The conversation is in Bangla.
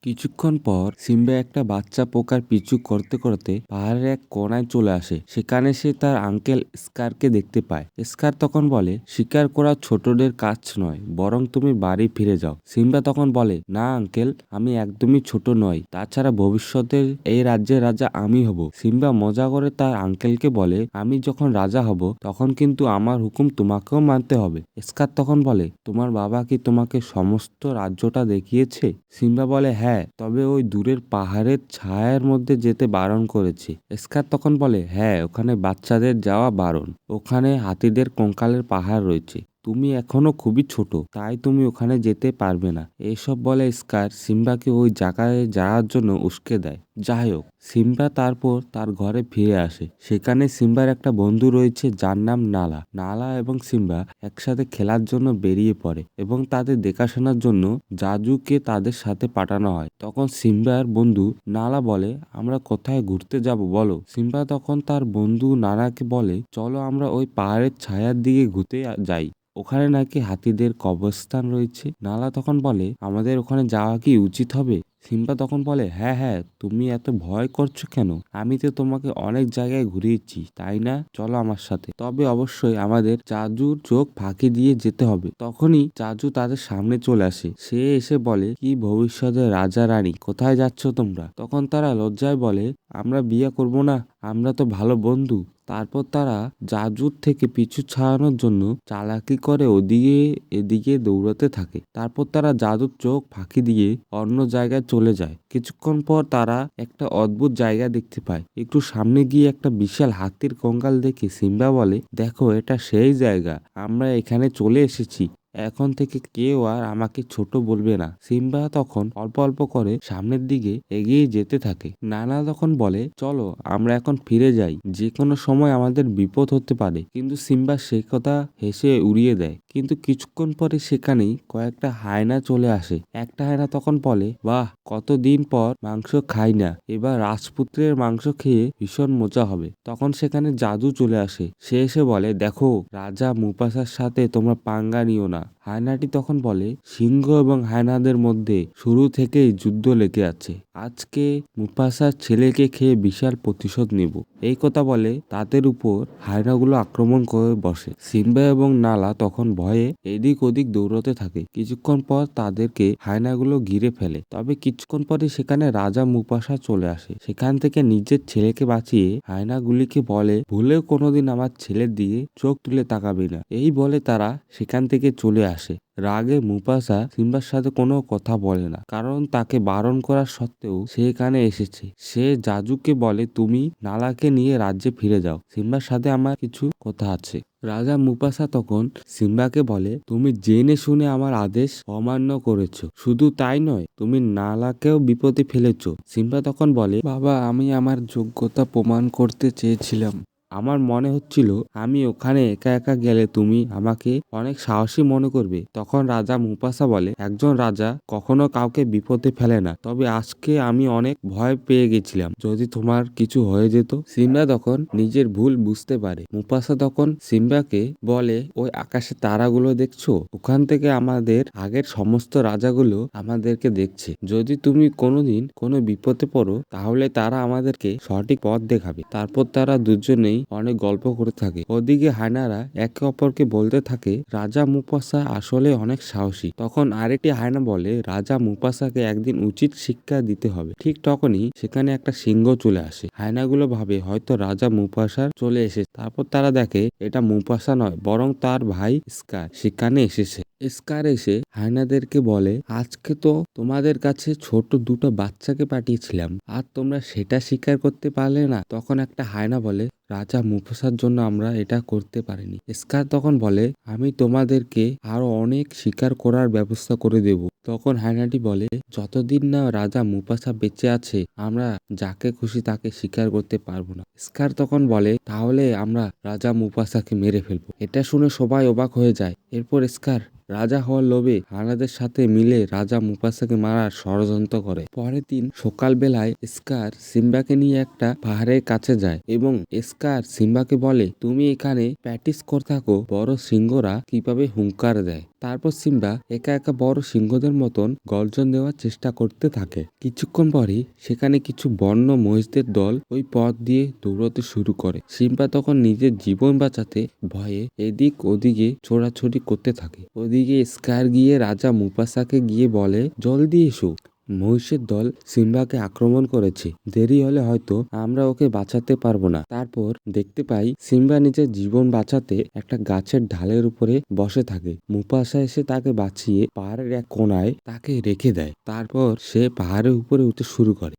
কিছুক্ষণ পর সিম্বা একটা বাচ্চা পোকার পিছু করতে করতে পাহাড়ের এক কোণায় চলে আসে। সেখানে সে তার আঙ্কেল স্কারকে দেখতে পায়। স্কার তখন বলে, শিকার করা ছোটদের কাজ নয়, বরং তুমি বাড়ি ফিরে যাও। সিম্বা তখন বলে, না আঙ্কেল, আমি একদমই ছোট নই, তাছাড়া ভবিষ্যতের এই রাজ্যের রাজা আমি হব। সিম্বা মজা করে তার আঙ্কেলকে বলে, আমি যখন রাজা হব তখন কিন্তু আমার হুকুম তোমাকেও মানতে হবে। স্কার তখন বলে, তোমার বাবা কি তোমাকে সমস্ত রাজ্যটা দেখিয়েছে? সিম্বা বলে, হ্যাঁ, তবে ওই দূরের পাহাড়ের ছায়ার মধ্যে যেতে বারণ করেছে। স্কার তখন বলে, হ্যাঁ, ওখানে বাচ্চাদের যাওয়া বারণ। ওখানে হাতিদের কঙ্কালের পাহাড় রয়েছে। তুমি এখনো খুবই ছোট, তাই তুমি ওখানে যেতে পারবে না। এইসব বলে স্কার সিম্বাকে ওই জায়গায় যাওয়ার জন্য উস্কে দেয়। যাই হোক, সিম্বা তারপর তার ঘরে ফিরে আসে। সেখানে সিম্বার একটা বন্ধু রয়েছে যার নাম নালা। নালা এবং সিম্বা একসাথে খেলার জন্য বেরিয়ে পড়ে এবং তাদের দেখাশোনার জন্য জাজুকে তাদের সাথে পাঠানো হয়। তখন সিম্বার বন্ধু নালা বলে, আমরা কোথায় ঘুরতে যাব বলো? সিম্বা তখন তার বন্ধু নানাকে বলে, চলো আমরা ওই পাহাড়ের ছায়ার দিকে ঘুরতে যাই, ওখানে নাকি হাতিদের কবরস্থান রয়েছে। নালা তখন বলে, আমাদের ওখানে যাওয়া কি উচিত হবে? সিম্বা তখন বলে, হ্যাঁ হ্যাঁ, তুমি এত ভয় করছো কেন? আমি তো তোমাকে অনেক জায়গায় ঘুরিয়েছি, তাই না? চলো আমার সাথে। তবে অবশ্যই আমাদের জাজুর চোখ ফাঁকি দিয়ে যেতে হবে। তখনই জাজু তাদের সামনে চলে আসে। সে এসে বলে, কি ভবিষ্যতের রাজা রানী, কোথায় যাচ্ছ তোমরা? তখন তারা লজ্জায় বলে, আমরা বিয়ে করব না, আমরা তো ভালো বন্ধু। তারপর তারা জাজুর থেকে পিছু ছাড়ানোর জন্য চালাকি করে ওদিকে এদিকে দৌড়াতে থাকে। তারপর তারা জাদুর চোখ ফাঁকি দিয়ে অন্য জায়গায় চলে যায়। কিছুক্ষণ পর তারা একটা অদ্ভুত জায়গা দেখতে পায়। একটু সামনে গিয়ে একটা বিশাল হাতির কঙ্কাল দেখে সিম্বা বলে, দেখো, এটা সেই জায়গা, আমরা এখানে চলে এসেছি। এখন থেকে কেউ আর আমাকে ছোট বলবে না। সিম্বা তখন অল্প অল্প করে সামনের দিকে এগিয়ে যেতে থাকে। নানা তখন বলে, চলো আমরা এখন ফিরে যাই, যে কোনো সময় আমাদের বিপদ হতে পারে। কিন্তু সিম্বা সে কথা হেসে উড়িয়ে দেয়। কিন্তু কিছুক্ষণ পরে সেখানেই কয়েকটা হায়না চলে আসে। একটা হায়না তখন বলে, বাহ, কতদিন পর মাংস খাই না, এবার রাজপুত্রের মাংস খেয়ে ভীষণ মজা হবে। তখন সেখানে জাদু চলে আসে। সে এসে বলে, দেখো, রাজা মুফাসার সাথে তোমরা পাঙ্গা নিও না। হায়নাটি তখন বলে, সিংহ এবং হায়নাদের মধ্যে শুরু থেকেই যুদ্ধ লেগে আছে। আজকে মুফাসার ছেলেকে খেয়ে বিশাল প্রতিশোধ নেব। এই কথা বলে তাদের উপর হায়নাগুলো আক্রমণ করে বসে। সিম্বা এবং নালা তখন ভয়ে এদিক ওদিক দৌড়তে থাকে। কিছুক্ষণ পর তাদেরকে হায়নাগুলো ঘিরে ফেলে। তবে কিছুক্ষণ পরে সেখানে রাজা মুফাসা চলে আসে। সেখান থেকে নিজের ছেলেকে বাঁচিয়ে হায়নাগুলিকে বলে, ভুলেও কোনোদিন আমার ছেলের দিকে চোখ তুলে তাকাবে না। এই বলে তারা সেখান থেকে চলে আসে। রাগে মুফাসা সিম্বার সাথে কোনো কথা বলে না, কারণ তাকে বারণ করা সত্ত্বেও সে এখানে এসেছে। সে জাজুকে বলে, তুমি নালাকে নিয়ে রাজ্যে ফিরে যাও, সিম্বার সাথে আমার কিছু কথা আছে। রাজা মুফাসা তখন সিম্বাকে বলে, তুমি জেনে শুনে আমার আদেশ অমান্য করেছো। শুধু তাই নয়, তুমি নালাকেও বিপদে ফেলেছো। সিম্বা তখন বলে, বাবা, আমি আমার যোগ্যতা প্রমাণ করতে চেয়েছিলাম। আমার মনে হচ্ছিল আমি ওখানে একা একা গেলে তুমি আমাকে অনেক সাহসী মনে করবে। তখন রাজা মুফাসা বলে, একজন রাজা কখনো কাউকে বিপদে ফেলে না, তবে আজকে আমি অনেক ভয় পেয়ে গেছিলাম যদি তোমার কিছু হয়ে যেত। সিম্বা তখন নিজের ভুল বুঝতে পারে। মুফাসা তখন সিম্বাকে বলে, ওই আকাশে তারাগুলো দেখছো? ওখান থেকে আমাদের আগের সমস্ত রাজাগুলো আমাদেরকে দেখছে। যদি তুমি কোনোদিন কোনো বিপদে পড়ো তাহলে তারা আমাদেরকে সঠিক পথ দেখাবে। তারপর তারা দুজনেই অনেক গল্প করে থাকে। ওদিকে হায়নারা একে অপরকে বলতে থাকে, রাজা মুফাসা আসলে অনেক সাহসী। তখন আরেকটি হায়না বলে, রাজা মুফাসাকে একদিন উচিত শিক্ষা দিতে হবে। ঠিক তখনই সেখানে একটা সিংহ চলে আসে। হায়নাগুলো ভাবে হয়তো রাজা মুফাসার চলে এসেছে। তারপর তারা দেখে এটা মুফাসা নয়, বরং তার ভাই স্কার সেখানে এসেছে। স্কার এসে হায়নাদেরকে বলে, আজকে তো তোমাদের কাছে ছোট দুটো বাচ্চাকে পাঠিয়েছিলাম, আর তোমরা সেটা স্বীকার করতে পারলে না। তখন একটা হায়না বলে, রাজা মুফাসার জন্য আমরা এটা করতে পারিনি। স্কার তখন বলে, আমি তোমাদেরকে আরো অনেক শিকার করার ব্যবস্থা করে দেব। তখন হায়নাটি বলে, যতদিন না রাজা মুফাসা বেঁচে আছে আমরা যাকে খুশি তাকে শিকার করতে পারবো না। স্কার তখন বলে, তাহলে আমরা রাজা মুফাসাকে মেরে ফেলবো। এটা শুনে সবাই অবাক হয়ে যায়। এরপর স্কার রাজা হওয়ার লোভে হানাদের সাথে মিলে রাজা মুফাসাকে মারার ষড়যন্ত্র করে। পরের দিন সকালবেলায় স্কার সিম্বাকে নিয়ে একটা পাহাড়ের কাছে যায় এবং স্কার সিম্বাকে বলে, তুমি এখানে প্র্যাকটিস করে থাকো বড় সিংহরা কিভাবে হুঙ্কার দেয়। তারপর সিম্বা একা একা বড় সিংহদের মতন গর্জন দেওয়ার চেষ্টা করতে থাকে। কিছুক্ষণ পরে সেখানে কিছু বন্য মহিষদের দল ওই পথ দিয়ে দৌড়াতে শুরু করে। সিম্বা তখন নিজের জীবন বাঁচাতে ভয়ে এদিক ওদিকে ছোড়াছুড়ি করতে থাকে। ওদিকে স্কার গিয়ে রাজা মুফাসাকে গিয়ে বলে, জলদি এসো, মহিষের দল সিম্বাকে আক্রমণ করেছে, দেরি হলে হয়তো আমরা ওকে বাঁচাতে পারবো না। তারপর দেখতে পাই সিম্বা নিজের জীবন বাঁচাতে একটা গাছের ঢালের উপরে বসে থাকে। মুফাসা এসে তাকে বাঁচিয়ে পাহাড়ের এক কোণায় তাকে রেখে দেয়। তারপর সে পাহাড়ের উপরে উঠতে শুরু করে।